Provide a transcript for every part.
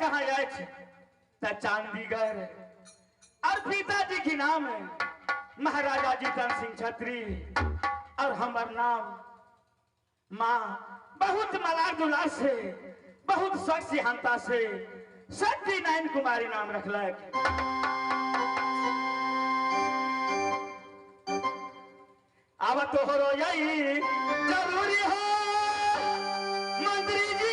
कहाँ जाए चांदीगढ़ और पिताजी की नाम है महाराजा जीतन सिंह छत्री और हमार नाम माँ बहुत मलार दुलार से बहुत शख्स हंता से सती नयन कुमारी नाम रखलक। अब तो हो रोई जरूरी हो मंत्री जी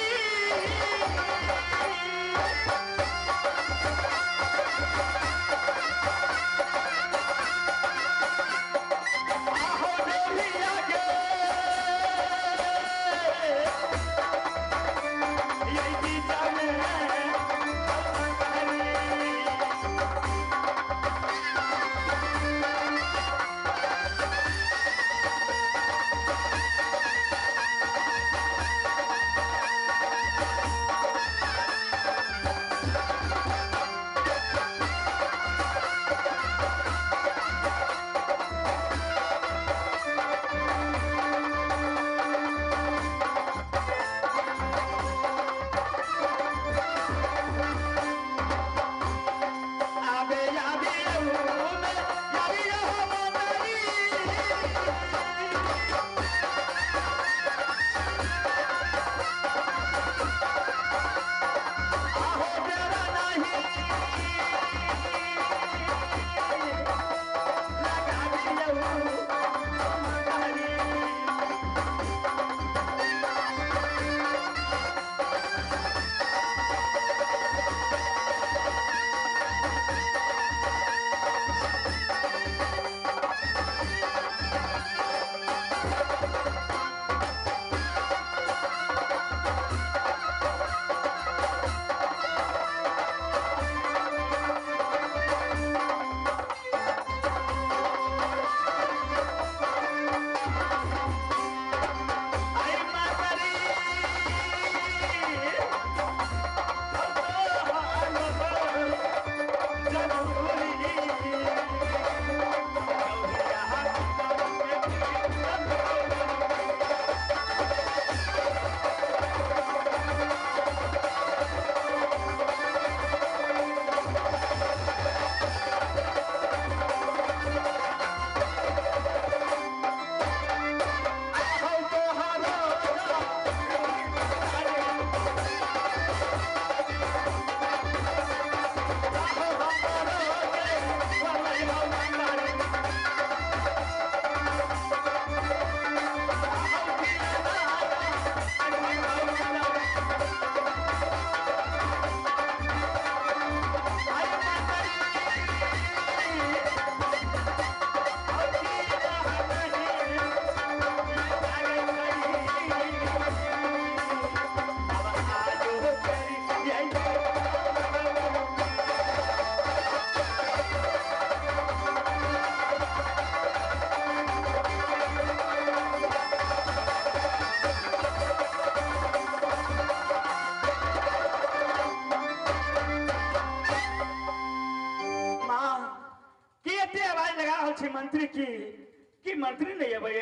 मंत्री की मंत्री नहीं अबै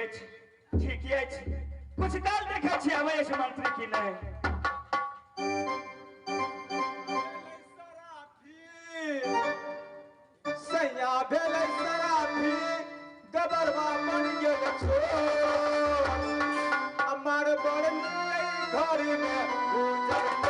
ठीक कुछ काल देखे अबै मंत्री की नहीं सैया भेलै सराफी गबरवा बन गेल छो हमार बड़ घर में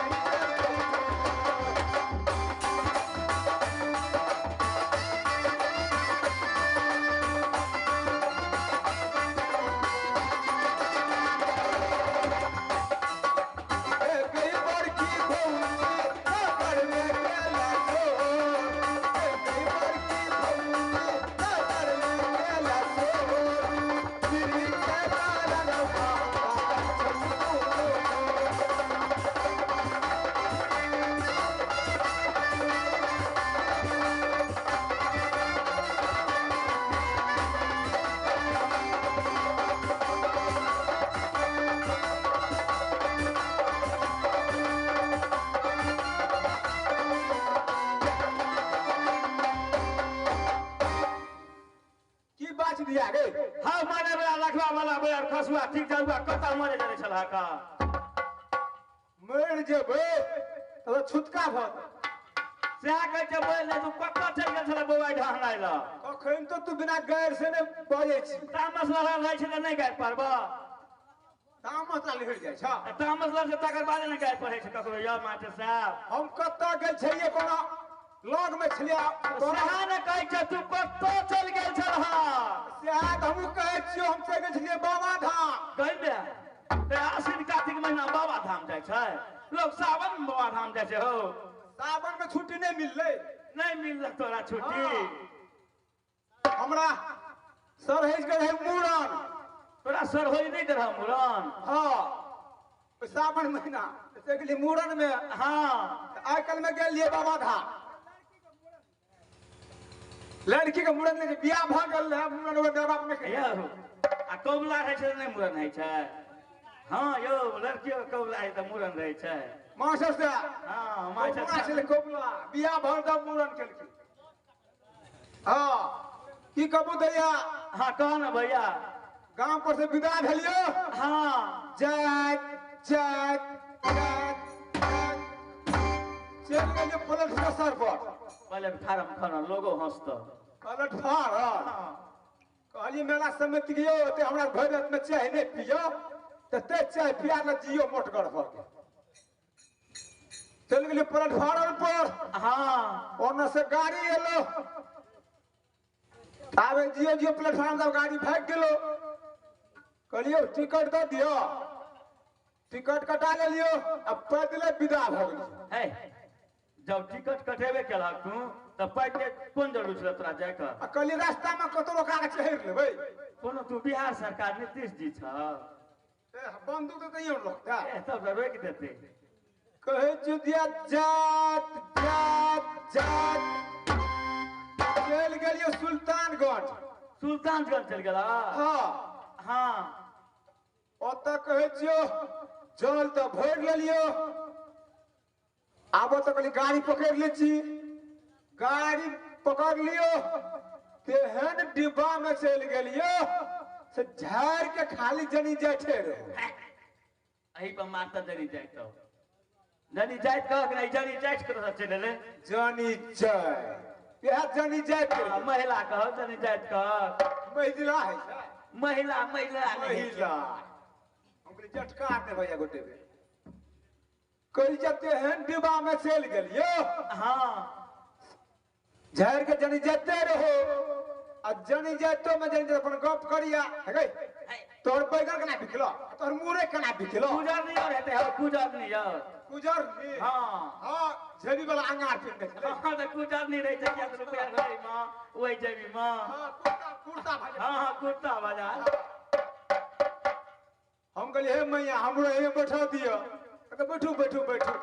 हाँ माने वाला रखवा वाला बेर खसुआ ठीक जाऊगा कत मरे जाने छला का मर जेबे तो छुटका भऽ सएह कहै छै बोल तू कतऽ चलि गेल छलै बौआ ढान लाय लऽ कखन तो तू बिना गैर से ने बजै छी तामस लहर रहै छै तऽ नहि गाड़ि पड़बऽ तामस लहर जाइ छ तामस लहर से तकर बादे ने गाड़ि पड़ै छै ककरो यौ मास्टर साहब हम कतऽ गेल छलियै कोनो लग में छलियै सएह ने कहै छै तू कतऽ चलि गेल छलह सएह तऽ हमहूँ कहै छियौ हम चलि गेल छलियै बाबा धाम कहि दे ते आश्विन कार्तिक महीना बाबा धाम जाइ छै लोग सावन में बाबा धाम जाइ छै हो सावन में छुट्टी नहीं मिललै नहीं मिलल तोरा छुट्टी हमरा सरहज के रहे मूड़न तोरा सर होई नहीं रहा मूड़न हाँ सावन महीना से गेलियै मूड़न में हाँ आइ काल्हि में गेलियै बाबा धाम लड़की के मूड़न में बियाह भऽ गेल रहे मूड़न में माय बाप में यौ आ कबुला रहै छै नहीं मूड़न होइ छै हाँ यौ लड़कियों के कबुला है तऽ मूड़न रहै छै मास्टर से हाँ मास्टर कबुला साहब छलै कबुला बियाह भऽ तब मूड़न केलकै हाँ की कहबू दैया हाँ कह ना भैया गांव पर से विदा भेलियो हाँ जात जात जात चल गेलियो प्लेटफार्म पर पहले फार्म खाना लोगो हंसतो प्लेटफार्म कहलिए मेला समिति गयो ते हमरा भरि रात में चाय नहीं पियो ते चाय पिया न जियो मोटगर भऽ गेल चल गेलियो प्लेटफार्म पर हाँ ओने से गाड़ी एलो आबे जियो जियो प्लेटफार्म तब गाड़ी भाग गेलो कहलियो टिकट दे दियो टिकट कटा ले लियो अब पैदले विदा भऽ गेलियो है जब टिकट कटेबे केलक तू तब पैदले कोन जरूर छल तोरा जाय के आ कहलिए रास्ता में कतो रोका के चढ़ लेबै कोनो तू बिहार सरकार नीतीश जी छ बंदूक तो कहियो रोकता तब रोक देते कहे जुदिया जात जात जात चल गेलियो सुल्तानगंज सुल्तानगंज चल गेला हाँ हाँ ओतऽ कहे छियो जल तऽ भरि लेलियो आबो तो कहली गाड़ी पकड़ ले छी गाड़ी पकड़ लियो तेहन डिब्बा में चल गेलियो से झाड़ के खाली जनी जाते रहे अही पर माता जनी जाय तो जनी जाय कह के नहीं जनी जाय के चले ले जनी जाय यह जनी जाय महिला कहो जनी जाय कह महिला है महिला महिला महिला हम झटका दे भैया गोटे बे कल जते हैं डिब्बा में चल गेलियो हाँ झाड़ के जनी जाते रहो आ जनी जातो में जनी अपन गप करिया है तोर बैगन केना बिकलो तोर मुरे केना बिकलो गुजर नहीं हो रहते हो गुजर नहीं हो गुजर नहीं हाँ हाँ जेबी वाला अंगार पिन दे छले हाँ तो गुजर नहीं रही चाहिए तो रुपया रही माँ वही जेबी माँ हाँ कुर्ता कुर्ता भाई हाँ हाँ कुर्ता बाजार हम कहलिए हे मैया हमरो यहीं बैठा दियो तो बैठू बैठू बैठू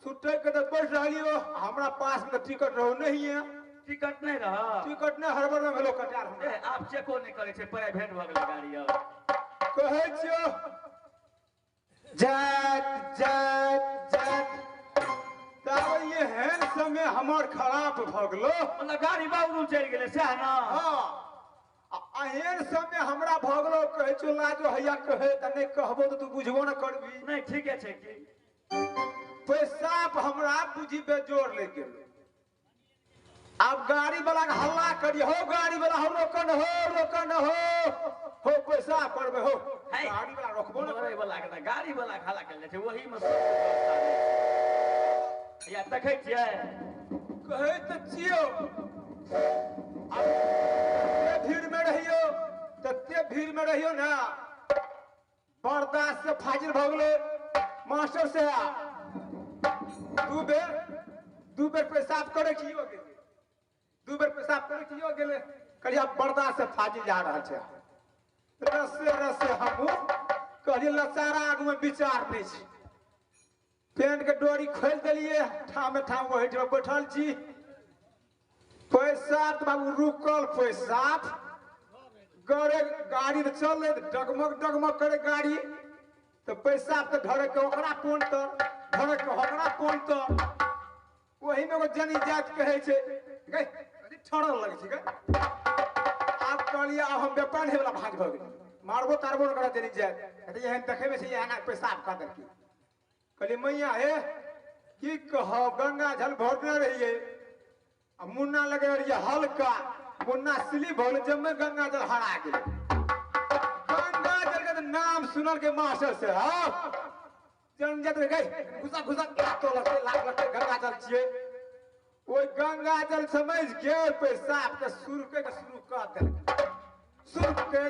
सुते के तो बैठ रहियो हमरा पास में टिकट रहो नहीं है टिकट नहीं रहा टिकट ने हड़बड़ में भेलो कटार हमरा आप चेको नहीं करे छे प्राइवेट भ गेल गाड़ी अब कहै छियो जात जात जात तब ये हैन समय हमर खराब भ गेलो मतलब गाड़ी बाबू चल गेले सह ना हां अहेन समय हमरा भ गेलो कहै छियो लाजो हैया कहै त नहीं कहबो त तू बुझबो न करबी नहीं ठीक है छे की पैसा हमरा बुझी बेजोर ले गेल अब गाड़ी वाला के हल्ला करिए हो गाड़ी वाला हो रोकन हो पैसा पड़बे हो गाड़ी वाला रोकबो न करे वाला के गाड़ी वाला खाला कर ले छे वही में सब व्यवस्था है या देखे छिए कहै त छियो अब भीड़ में रहियो तते भीड़ में रहियो ना बर्दाश्त से फाजिल भ गेलो मास्टर से दू बेर पेशाब करे कियो गेले दू बेर पेशाब करे कियो गेले कहलिए अब बर्दाश्त से फाजिल जा रहल छै रसे रसे हमहू कहलिए लचारा आगू में विचार नहीं छै पेंट के डोरी खोल देलिए ठाम वही जगह बैठल छी पेशाब तो बाबू रुकल पेशाब गरे गाड़ी तो चल डगमग डगमग करे गाड़ी तो पेशाब तो धरे के ओकरा कोन तर धरे के ओकरा कोन तर वही में एगो जनी जात कहे छे गई ठड़ल लगे छे गई आप कहलिए अब हम व्यापार है वाला भाग भगे मारबो तारबो न करा जनी जात कहते एहन देखे में से एहन पेशाब का दर की कहलिए मैया हे की कहो गंगा जल भरने रहिए आ मुन्ना लगे रहिए हल्का मुन्ना स्लिप हो गए जब में गंगा जल हरा गए गंगा जल का तो नाम सुनल के मास्टर से हाँ जन जत गए घुसा घुसा तो लगते गंगा जल छिए वो गंगा जल समझ के पेशाब के शुरू कर देलकै सुरके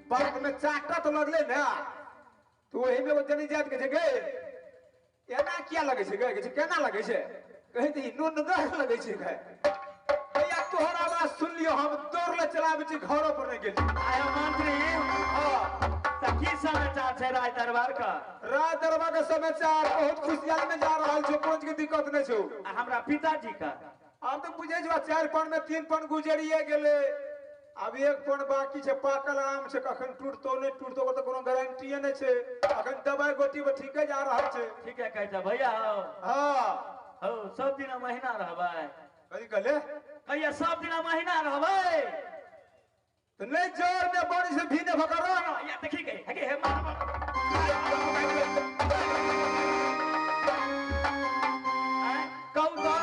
बात में चाटा तो लगले ना तो वही में वो जनी जात के गए एना क्या लगे छे गए के केना लगे छे कहे त नून गह लगे छे गए भैया तोहर आवाज सुन लियो हम दौड़ ले चलाबे छी घरों पर नहीं गेली आय मंत्री हां त की समाचार छै राय दरबार का समाचार बहुत खुशियाली में जा रहल छो कोन के दिक्कत नहीं छो हमरा पिताजी का अब तो बुझे जो 4 पन में 3 पन गुजरिए गेले अब 1 पन बाकी छे पाकल आम छे कखन टूटतो नहीं टूटतो तो कोनो गारंटी नहीं छे अखन दवाई गोटी में ठीके जा रहल छे ठीक है कहता भैया हां हो सब दिन महीना रहबै कथी कहले कहिया सब दिन महीना रहबै तो नहीं जोर में बड़ी से भीने भकरो या देखी गई हगे हे मार कहू तो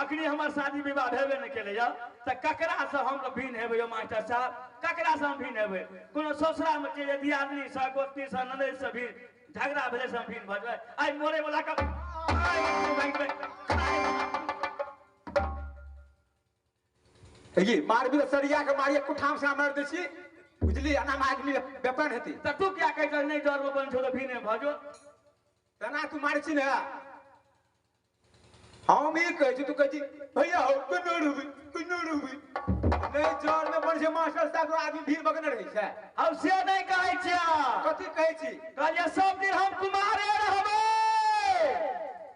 अखनी हमर शादी विवाह हेबे नहीं केले जा त ककरा से हम भिन हेबे मास्टर साहब ककरा से हम भिन हेबे कोनो ससुरा में जे दियादनी से गोतनी से ननद से भी झगड़ा भेले से हम भिन भजबै आई मोरे वाला का ये मार भी सरिया के मारिए कुठाम से मार दे छी बुझली अना मार ली बेपन हेती त तू क्या कहै छ नहीं डर में बन छो त भिने भजो तना तू मार छी ना हम ही कहै छी तू कहै छी भैया हो कनोड़बी नहीं जोर में बन से मास्टर साहब आदमी भीड़ बगने रही छै अब से नहीं कहै छिया कथी कहै छी कहलिए सब दिन हम कुमारे रहबै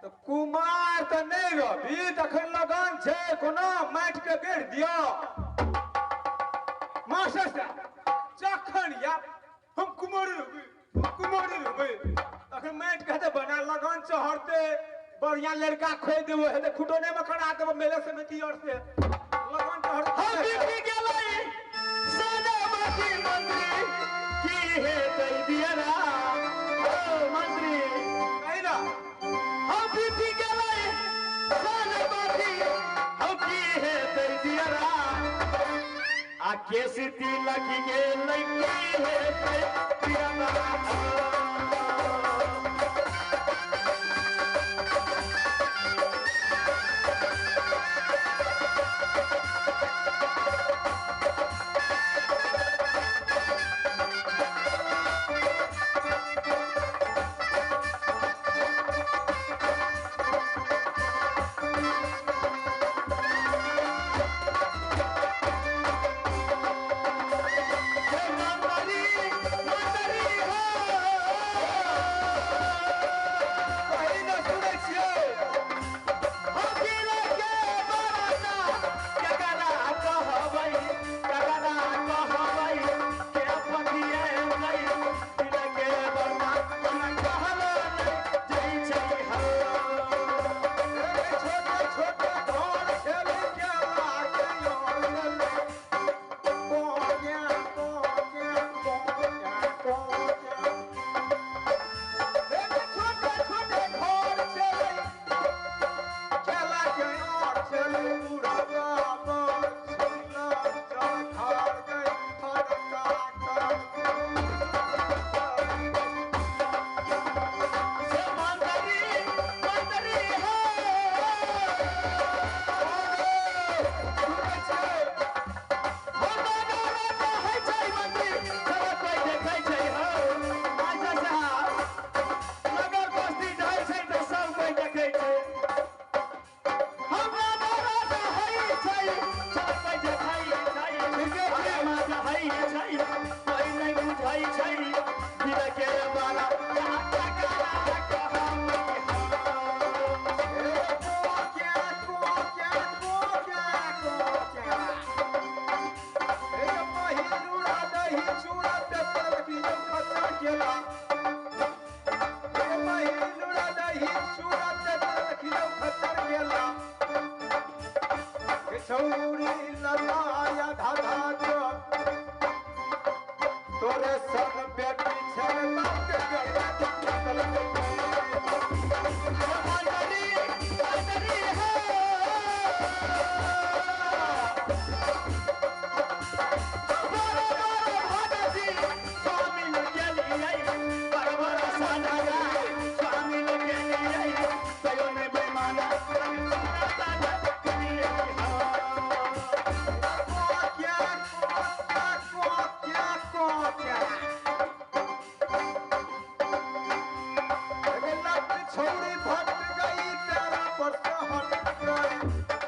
तो कुमार तो नहीं रही तखन लगन छे कोनो माट के बेर दियो मास्टर साहब जखन या हम कुमार रहबै तखन माट कहते बना लगन चढ़ते बढ़िया लड़का खोज देबो हेते खुटोने में खड़ा देबो मेले समिति और से लगन चढ़ते हम बीती गेलै सदा बाकी मंत्री की हे कह दियरा ओ मंत्री कहिला हम बीती गेलै सदा बाकी हम की हे कह दियरा आ केसी तिलक गेलै की हे कह दियरा मंत्री हो छौरे